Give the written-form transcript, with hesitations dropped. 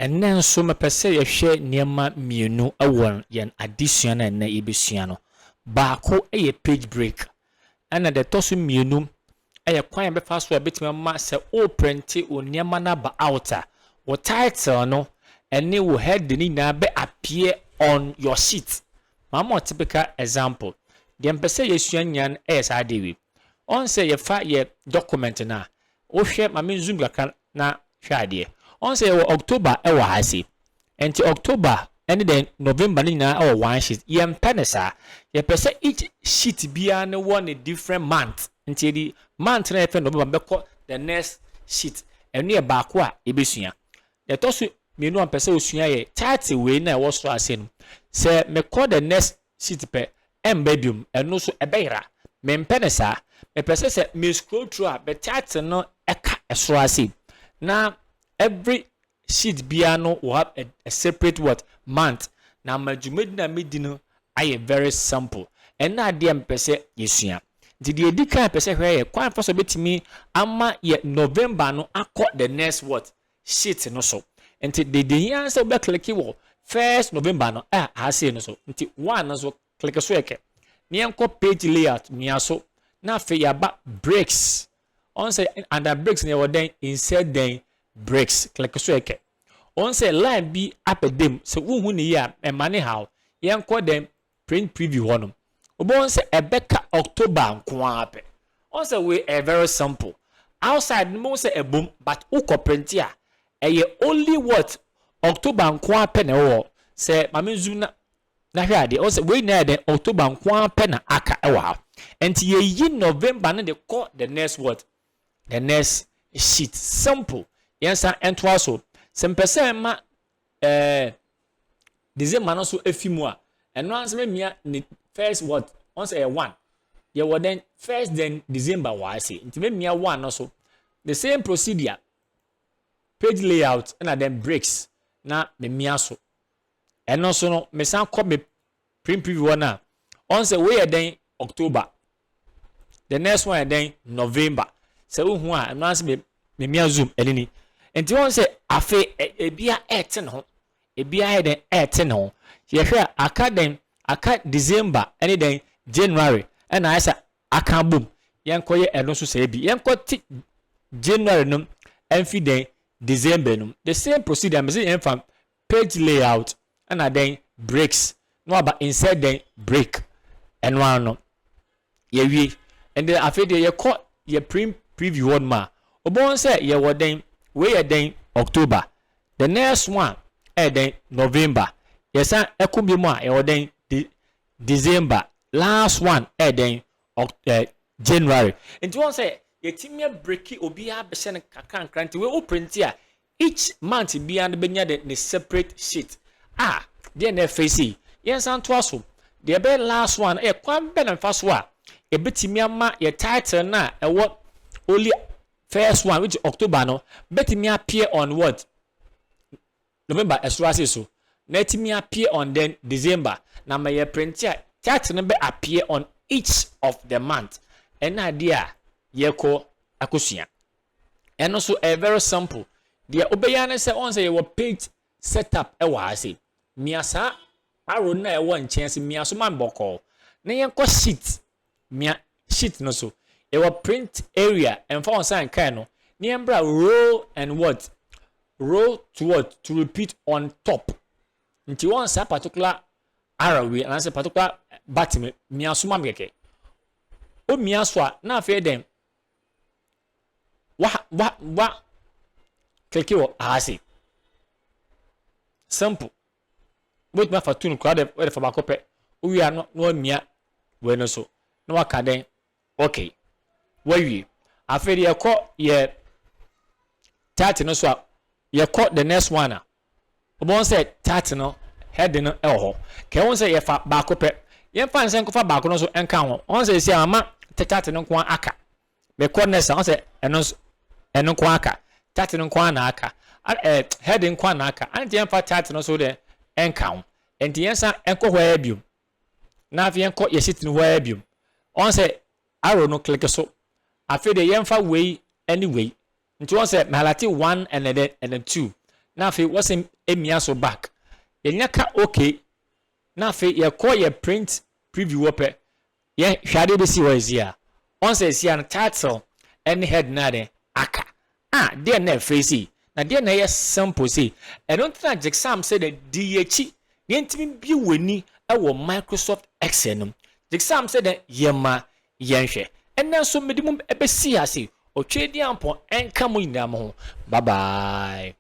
ɛnɛ nso mepɛ sɛ yɛhwɛ nneɛma mmienu ɛwɔ yɛn adesua na ɛnɛ yɛbɛsua no. Baako ɛyɛ page break ɛna de ɛtɔ so mmienu ɛyɛ kwan yɛbɛfa so a bɛtumi ama sɛ o print o nneɛma na ba out a wo title no ɛne wo head ne nyinaa bɛ appear on your sheet. Mama typical example. Deɛ mpɛ sɛ yɛsua nyan ɛyɛ saa de wi. On sɛ yɛfa yɛ document na wohwɛ mame zoom kakra na hwɛ adeɛ. On sɛ yɛwɔ October ɛwɔ ha se. Enti October ɛne the November ne nyinaa ɛwɔ one sheet. Yɛmpɛ ne saa. Yɛpɛ sɛ each sheet biara ne wɔ ne different month. Nti yɛdi month na yɛfɛ November bɛkɔ the next sheet. Ɛno yɛ baako a yɛbɛsua. Yɛtɔ so mmienu a mpɛ sɛ osua yɛ title wei na ɛwɔ so ase no. Sɛ mekɔ the next sheet pɛ ɛmba biom ɛno so ɛbɛyera. Mempɛ ne saa. Mepɛ sɛ me scroll through a the title no ɛka ɛsoro ase. Na every sheet biara no will have a separate what month. Na madwumadi na medi no ayɛ very simple. Ɛna adeɛ mpɛ sɛ yɛsua. Nti deɛ edi kan pɛ sɛ hwɛ yɛ kwan fa so betimi ama yɛ November no akɔ the next what sheet no so. Nti de here sɛ wobɛ click wɔ first November no ha say no so. Nti one no so click so yɛkɛ. Ne yɛnkɔ page layout nua so. Na afei yɛaba breaks. On say under breaks ne yɛwɔ den insert den breaks click so yɛkɛ. On say line bi apɛdem sɛ wohu ne yɛ a ɛma ne how yɛnkɔ den print preview hɔ no. Obon say ebeka October nko apɛ. On say we very simple. Outside no say ebom but uko print ya. Eye only what October nko apɛ na ɛwɔ. Say mame zoom na hwɛ ade. On say we na den October nko apɛ na aka ɛwɔ ha. Enti ye yi November na de call the next what? The next sheet. Simple. Yensa entwa so. Sempese ma December no so efimu a. Eno anseme mia first what? On say one. You will then first then December was say. Nti me mia one no so. The same procedure. Page layout and then breaks. Na me mia so. Eno so no me san call me print preview na. On say we then October. The next one then November. Say who a eno anseme me mia zoom enini. Nti on say afe ebia 18 ho. Ebia then 18 ho. Ye hwe aka December any then January and I say aka boom yenkoye eno so say bi yenkoti January no enfi then December no the same procedure me say enfam page layout and then breaks no about insert then break and one no ye wi and then after ye call ye preview one ma obon say ye wo then we then October the next one then November yes ekumbi mu a ye wo then December last one then January. And you say yetimia breaki obi a be se kakra nti we o print here each month be and benya the separate sheet. There na face yes and twaso the be last one kwan be na faso a e betimi ama your title na what only first one which October no betimi appear on what November esrase so na etimi appear on then December na my print here title be appear on each of the month. And idea yeko akosua. And also a very simple. The obeyane say on say your page setup e wa ase. Miasa aro na e won chance miaso man boko. Na yenko sheet. Mia sheet no so. E wa print area and for on sign kind no. Ni embra row and what? Row to what? To repeat on top. Nti one say particular arrow we and say particular button miaso man keke. O miaso na afi dem wa click wo ase simple wait ma fatun ko ade we fa ba kope o wi ano no mia we no so na waka den okay wa wi afi de ko ye tat no so ye ko the next one a obon say tat no head no e ho ke won say ye fa ba kope ye fa nsen ko fa ba ko no so enka ho on say si ama tat no ko aka be ko next on say eno ko aka tat no ko na aka head no na aka anti ye fa tat no so de enka ho enti yensa enko ho abium na afi enko ye sit no ho abium on say arrow no click so afi de yenfa way anyway nti on say malati 1 and then 2 na afei wɔsɛ emia so back yɛnya ka okay na afei yɛkɔ yɛ print preview wɔpɛ yɛ hwade bɛsi hɔ ɛsia ɔnsɛ ɛsia no title ɛne head na de aka deɛ na ɛfɛ si na deɛ na yɛ simple si ɛno ntina Jexam sɛ de di yɛkyi yɛntimi bi w'ani ɛwɔ Microsoft Excel no Jexam sɛ de yɛma yɛnhwɛ ɛnna nso mede mu ɛbɛsi ase otwe di ampɔ ɛnka mo nyinaa mo ho bye bye.